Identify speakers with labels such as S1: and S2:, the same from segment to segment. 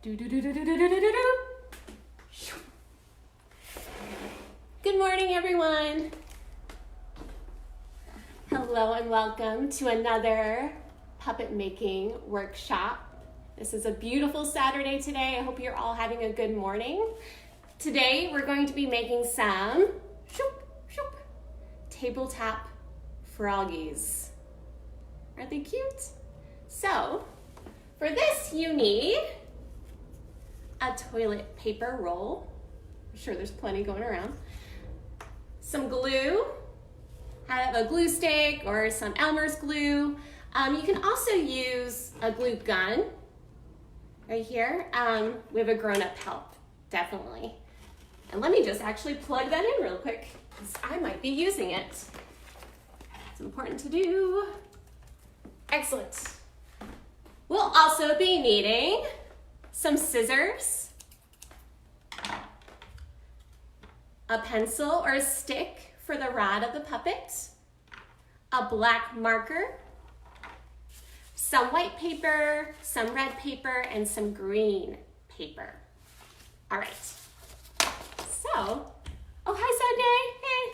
S1: Good morning, everyone. Hello and welcome to another puppet making workshop. This is a beautiful Saturday today. I hope you're all having a good morning. Today we're going to be making some tabletop froggies. Aren't they cute? So for this you need a toilet paper roll. I'm sure there's plenty going around. Some glue. Have a glue stick or some Elmer's glue. You can also use a glue gun right here. We have a grown-up help, definitely. And let me just actually plug that in real quick, because I might be using it. It's important to do. Excellent. We'll also be needing some scissors, a pencil or a stick for the rod of the puppet, a black marker, some white paper, some red paper, and some green paper. All right. So, oh, hi, Sunday. Hey.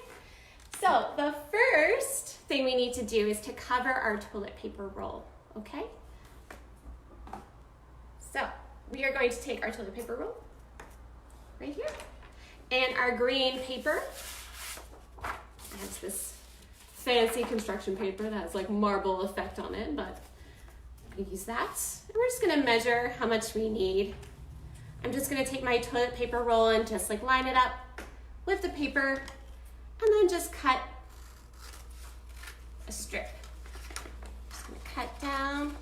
S1: So the first thing we need to do is to cover our toilet paper roll, okay? So we are going to take our toilet paper roll right here and our green paper. It has this fancy construction paper that has like marble effect on it, but we use that. And we're just gonna measure how much we need. I'm just gonna take my toilet paper roll and just like line it up with the paper and then just cut a strip. Just gonna cut down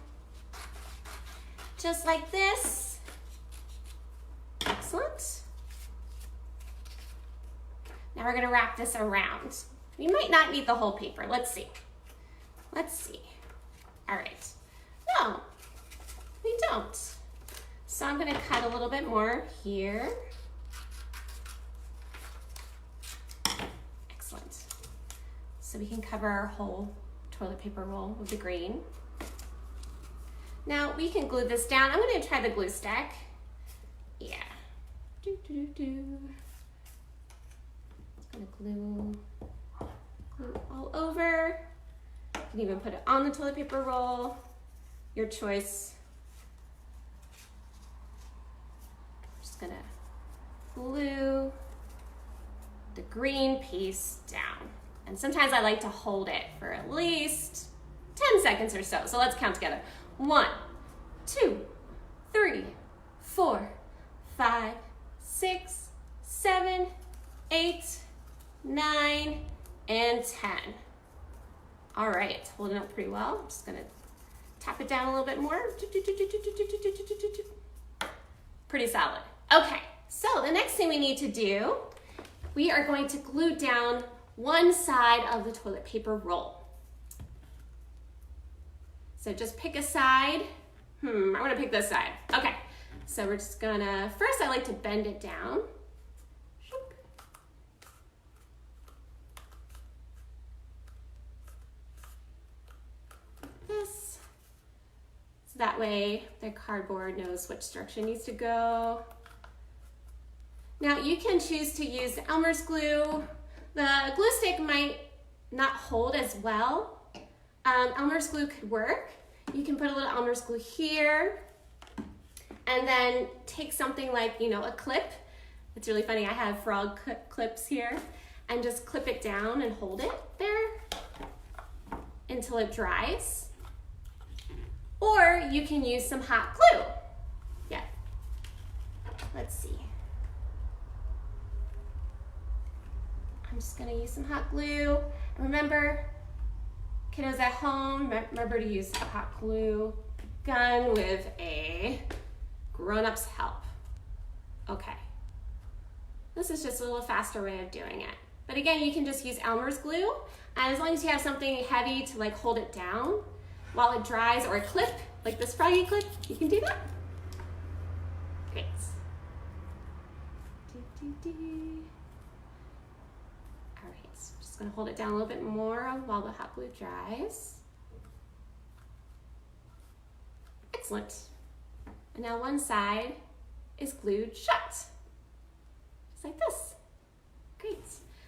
S1: just like this. Excellent. Now we're gonna wrap this around. We might not need the whole paper. Let's see. Let's see. All right. No, we don't. So I'm gonna cut a little bit more here. Excellent. So we can cover our whole toilet paper roll with the green. Now we can glue this down. I'm gonna try the glue stick. Yeah. Just gonna glue all over. You can even put it on the toilet paper roll. Your choice. Just gonna glue the green piece down. And sometimes I like to hold it for at least 10 seconds or so. So let's count together. 1, 2, 3, 4, 5, 6, 7, 8, 9, and 10. All right, holding up pretty well. I'm just gonna tap it down a little bit more. Pretty solid. Okay, so the next thing we need to do, we are going to glue down one side of the toilet paper roll. So just pick a side. I'm gonna pick this side. Okay, so we're just gonna, first I like to bend it down. This. So that way the cardboard knows which direction needs to go. Now you can choose to use Elmer's glue. The glue stick might not hold as well. Elmer's glue could work. You can put a little Elmer's glue here and then take something like, a clip. It's really funny, I have frog clips here, and just clip it down and hold it there until it dries. Or you can use some hot glue. Yeah, let's see. I'm just gonna use some hot glue. And remember, kiddos at home, remember to use a hot glue gun with a grown-up's help. Okay. This is just a little faster way of doing it. But again, you can just use Elmer's glue, and as long as you have something heavy to like hold it down while it dries, or a clip, like this froggy clip, you can do that. Great. All right, so just gonna hold it down a little bit more while the hot glue dries. Excellent. And now one side is glued shut. Just like this. Great.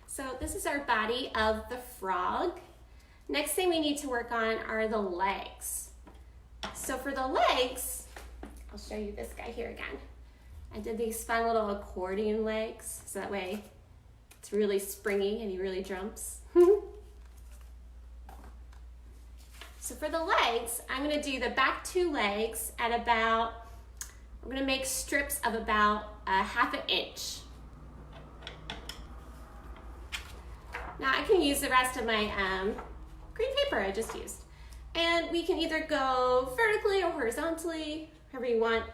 S1: So this is our body of the frog. Next thing we need to work on are the legs. So for the legs, I'll show you this guy here again. I did these fun little accordion legs, so that way it's really springy and he really jumps. So for the legs, I'm gonna do the back 2 legs at about, I'm gonna make strips of about ½ inch. Now I can use the rest of my green paper I just used. And we can either go vertically or horizontally, however you want.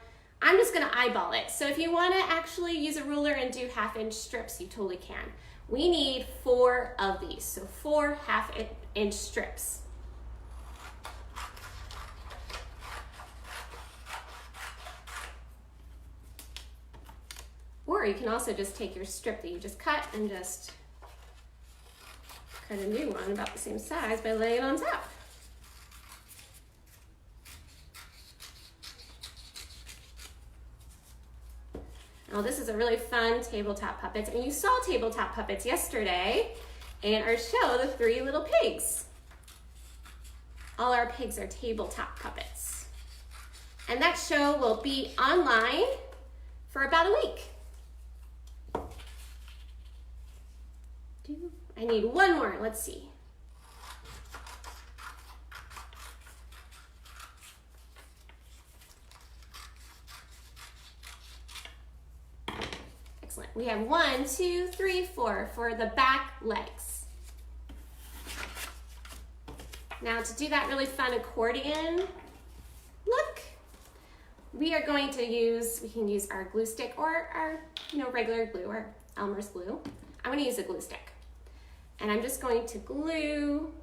S1: I'm just gonna eyeball it. So if you wanna actually use a ruler and do ½ inch strips, you totally can. We need 4 of these, so 4 ½ inch strips. Or you can also just take your strip that you just cut and just cut a new one about the same size by laying it on top. Now this is a really fun tabletop puppets, and you saw tabletop puppets yesterday in our show, The 3 Little Pigs. All our pigs are tabletop puppets. And that show will be online for about a week. I need one more, let's see. Excellent. We have 1, 2, 3, 4 for the back legs. Now to do that really fun accordion look, we are going to use, we can use our glue stick or our regular glue or Elmer's glue. I'm going to use a glue stick. And I'm just going to glue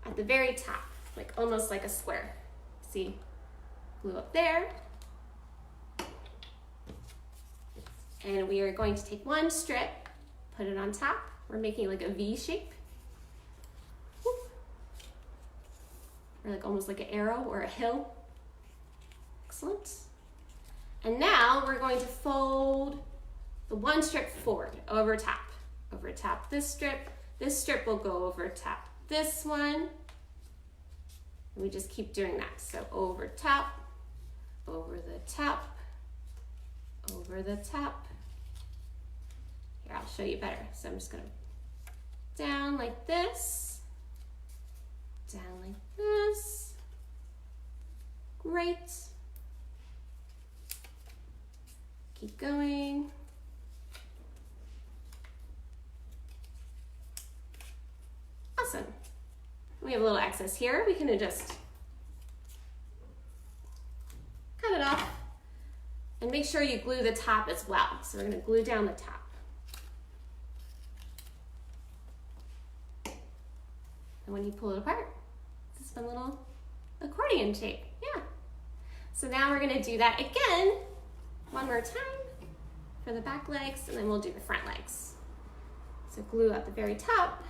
S1: at the very top, like almost like a square. See, glue up there. And we are going to take 1 strip, put it on top. We're making like a V shape. Whoop. Or like almost like an arrow or a hill. Excellent. And now we're going to fold the 1 strip forward, over top. Over top this strip will go over top this one. And we just keep doing that. So over top, over the top, over the top. Here, I'll show you better. So I'm just gonna down like this, down like this. Great. Keep going. Awesome. We have a little excess here. We can just cut it off and make sure you glue the top as well. So we're going to glue down the top. And when you pull it apart, it's this fun little accordion shape. Yeah. So now we're going to do that again one more time for the back legs, and then we'll do the front legs. So glue at the very top.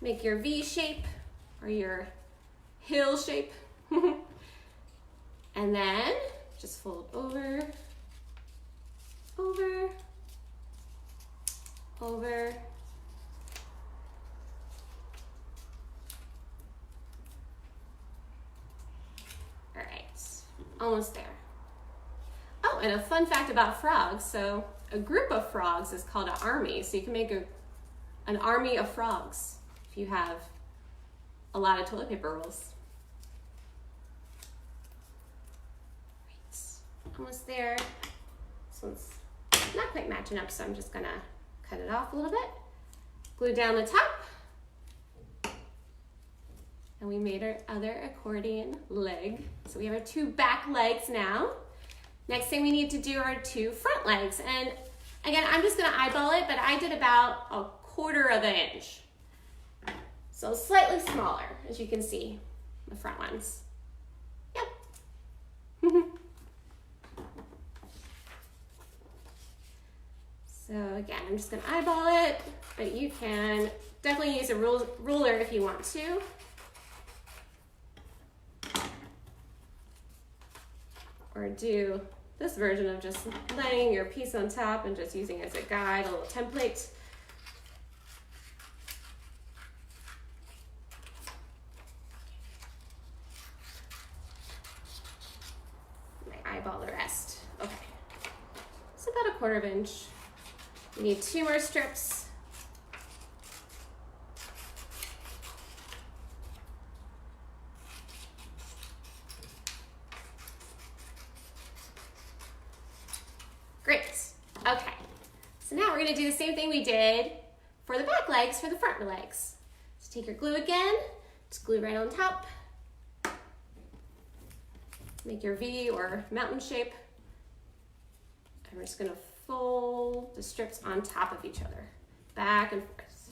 S1: Make your V shape or your hill shape. And then just fold over, over, over. All right, almost there. Oh, and a fun fact about frogs. So a group of frogs is called an army. So you can make an army of frogs if you have a lot of toilet paper rolls. Right, almost there. This one's not quite matching up, so I'm just gonna cut it off a little bit. Glue down the top. And we made our other accordion leg. So we have our 2 back legs now. Next thing we need to do are 2 front legs. And again, I'm just gonna eyeball it, but I did about 1/4 of an inch. So slightly smaller, as you can see, the front ones. Yep. So again, I'm just gonna eyeball it, but you can definitely use a ruler if you want to. Or do this version of just laying your piece on top and just using it as a guide, a little template. My eyeball the rest. Okay. It's about a 1/4 inch. You need 2 more strips. Great. Okay. So now we're going to do the same thing we did for the back legs for the front legs. So take your glue again. Just glue right on top. Make your V or mountain shape. And we're just going to fold the strips on top of each other, back and forth.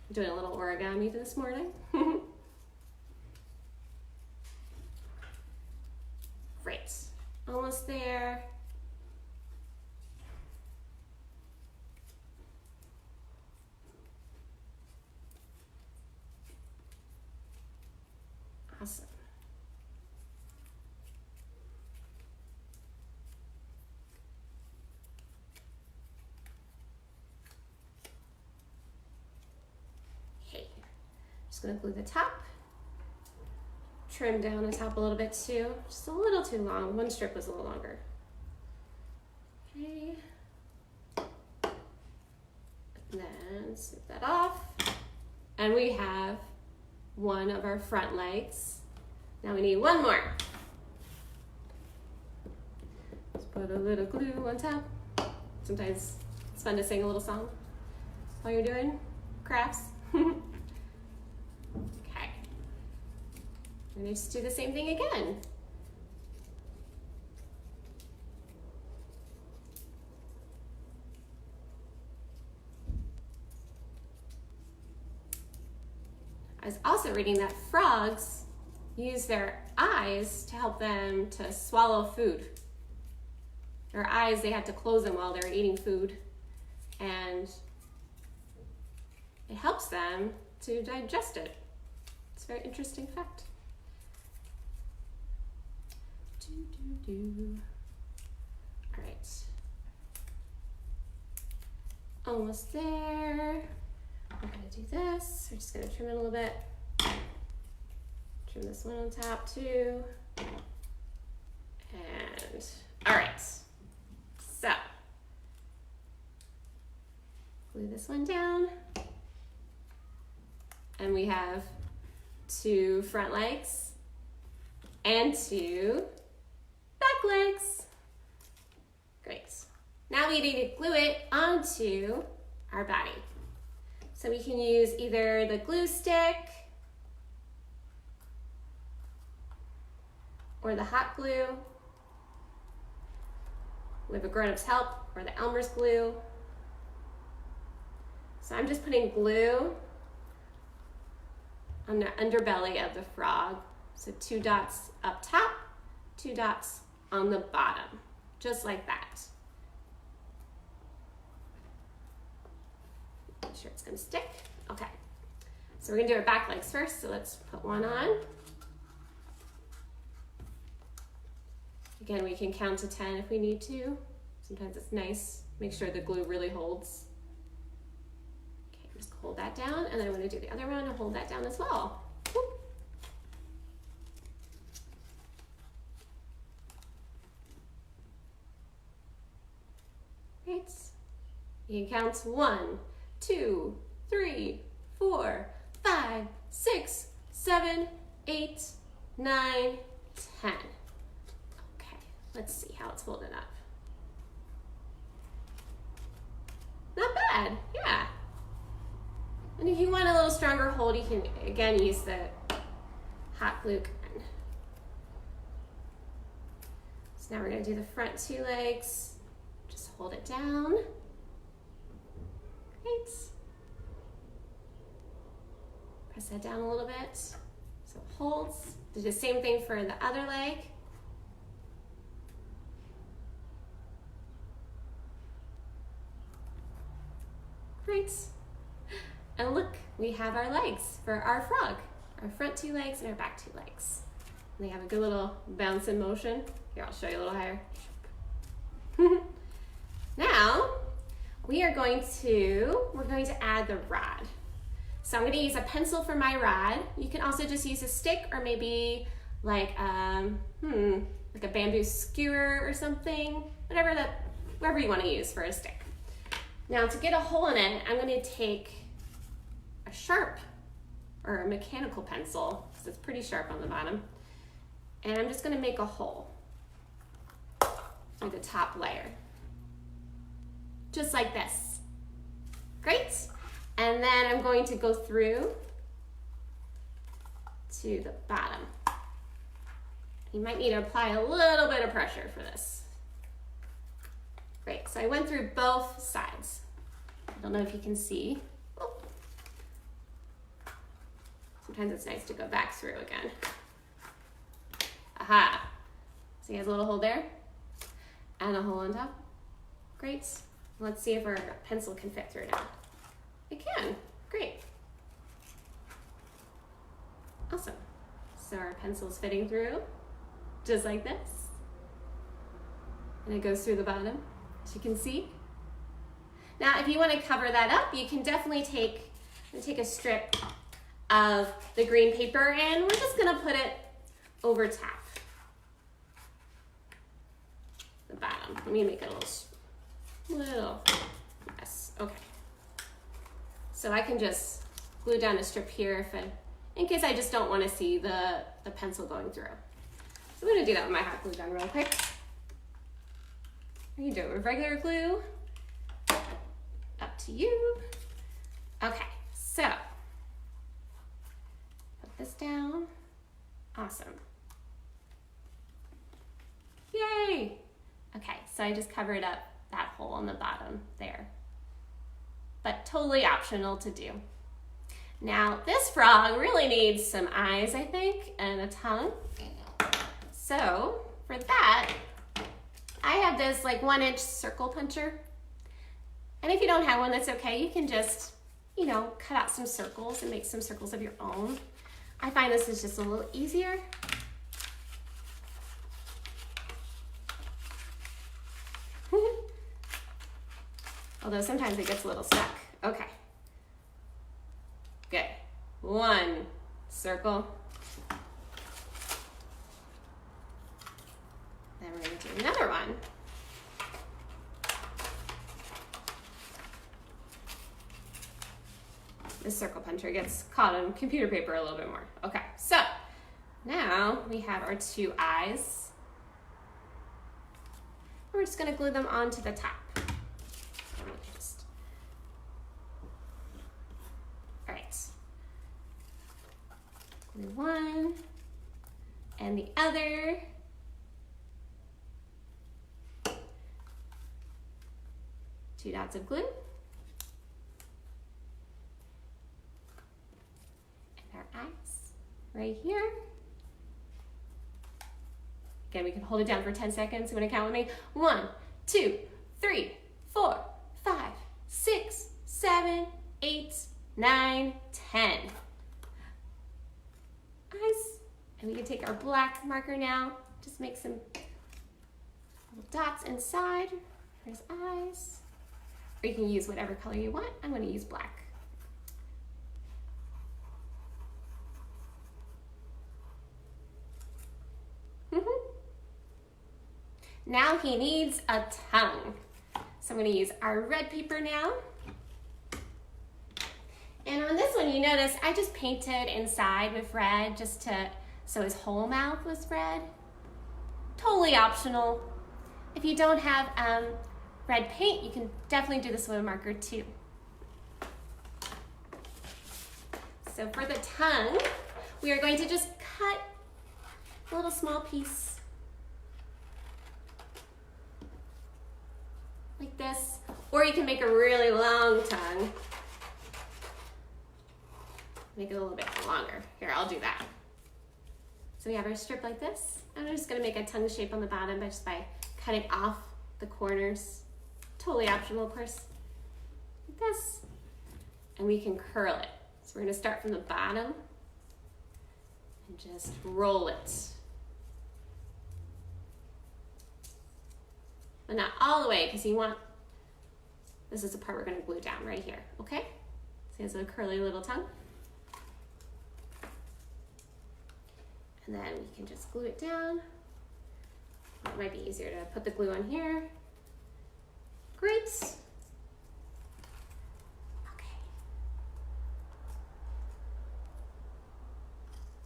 S1: I'm doing a little origami this morning. Great, almost there. Awesome. Okay, just gonna glue the top. Trim down the top a little bit too, just a little too long. One strip was a little longer. Okay. And then snip that off. And we have one of our front legs. Now we need one more. Let's put a little glue on top. Sometimes it's fun to sing a little song while you're doing crafts. Okay. We're gonna just do the same thing again. I was also reading that frogs use their eyes to help them to swallow food. Their eyes, they have to close them while they're eating food, and it helps them to digest it. It's a very interesting fact. All right. Almost there. We're gonna do this. We're just gonna trim it a little bit. Trim this one on top too. And all right. So glue this one down. And we have 2 front legs and 2 back legs. Great. Now we need to glue it onto our body. So we can use either the glue stick or the hot glue with a grown-up's help, or the Elmer's glue. So I'm just putting glue on the underbelly of the frog. So 2 dots up top, 2 dots on the bottom, just like that. Make sure it's gonna stick. Okay, so we're gonna do our back legs first, so let's put one on. Again, we can count to 10 if we need to. Sometimes it's nice. Make sure the glue really holds. Okay, just hold that down, and then I'm gonna do the other one and hold that down as well. Whoop. Great. You can count 1, 2, 3, 4, 5, 6, 7, 8, 9, 10. Okay, let's see how it's holding up. Not bad, yeah. And if you want a little stronger hold, you can again use the hot glue gun. So now we're gonna do the front 2 legs. Just hold it down. Great. Press that down a little bit so it holds. Do the same thing for the other leg. Great. And look, we have our legs for our frog, our front two legs and our back two legs. And they have a good little bounce in motion. Here, I'll show you a little higher. Now, we're going to add the rod. So I'm going to use a pencil for my rod. You can also just use a stick or maybe like a bamboo skewer or something, whatever you want to use for a stick. Now to get a hole in it, I'm going to take a sharp or a mechanical pencil, because it's pretty sharp on the bottom, and I'm just going to make a hole through the top layer. Just like this. Great. And then I'm going to go through to the bottom. You might need to apply a little bit of pressure for this. Great, so I went through both sides. I don't know if you can see. Oh. Sometimes it's nice to go back through again. Aha. See, he has a little hole there and a hole on top. Great. Let's see if our pencil can fit through now. It can. Great. Awesome. So our pencil's fitting through, just like this. And it goes through the bottom, as you can see. Now, if you want to cover that up, you can definitely take a strip of the green paper, and we're just going to put it over top the bottom. Let me make it a little mess. Okay. So I can just glue down a strip here in case I just don't want to see the pencil going through. So I'm going to do that with my hot glue gun real quick. You do it with regular glue. Up to you. Okay, so put this down. Awesome. Yay! Okay, so I just covered up that hole on the bottom there, but totally optional to do. Now, this frog really needs some eyes, I think, and a tongue. So for that, I have this like 1-inch circle puncher. And if you don't have one, that's okay. You can just, cut out some circles and make some circles of your own. I find this is just a little easier. Although sometimes it gets a little stuck. Okay. Good. 1 circle. Then we're going to do another one. This circle puncher gets caught on computer paper a little bit more. Okay, so now we have our 2 eyes. We're just going to glue them onto the top. All right. Glue one and the other. Two dots of glue. And our eyes right here. Again, we can hold it down for 10 seconds. You want to count with me? 1, 2, 3, 4, 5, 6, 7, 8, 9, 10. Eyes. And we can take our black marker now. Just make some little dots inside. There's eyes. Or you can use whatever color you want. I'm going to use black. Now he needs a tongue. So I'm going to use our red paper now. And on this one, you notice I just painted inside with red so his whole mouth was red. Totally optional. If you don't have red paint, you can definitely do this with a marker too. So for the tongue, we are going to just cut a little small piece like this, or you can make a really long tongue. Make it a little bit longer. Here, I'll do that. So we have our strip like this. I'm just gonna make a tongue shape on the bottom by cutting off the corners. Totally optional, of course. Like this. And we can curl it. So we're gonna start from the bottom and just roll it. But not all the way, because you want, this is the part we're going to glue down right here, okay? So he has a curly little tongue. And then we can just glue it down. It might be easier to put the glue on here. Great.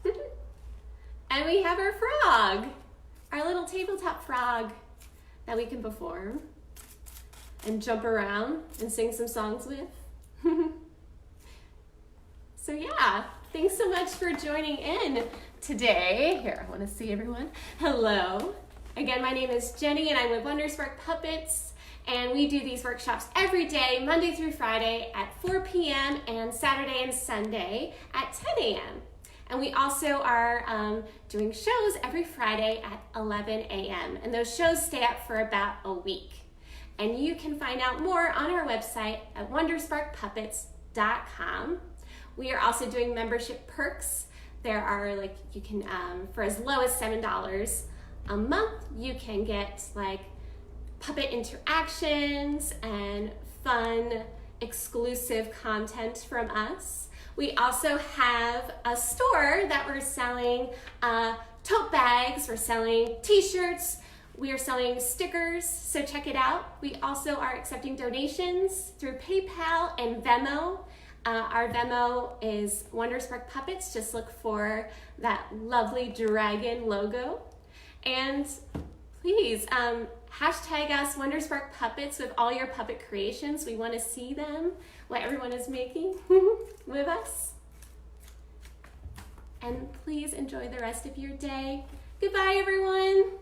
S1: Okay. And we have our frog, our little tabletop frog that we can perform and jump around and sing some songs with. So yeah, thanks so much for joining in today. Here, I want to see everyone. Hello. Again, my name is Jenny and I'm with Wonderspark Puppets, and we do these workshops every day, Monday through Friday at 4 p.m. and Saturday and Sunday at 10 a.m. And we also are doing shows every Friday at 11 a.m. And those shows stay up for about a week. And you can find out more on our website at wondersparkpuppets.com. We are also doing membership perks. There are you can, for as low as $7 a month, you can get puppet interactions and fun, exclusive content from us. We also have a store that we're selling tote bags, we're selling t-shirts, we are selling stickers, so check it out. We also are accepting donations through PayPal and Venmo. Our Venmo is Wonderspark Puppets. Just look for that lovely dragon logo. And please, hashtag us Wonderspark Puppets with all your puppet creations. We want to see them, what everyone is making with us. And please enjoy the rest of your day. Goodbye, everyone.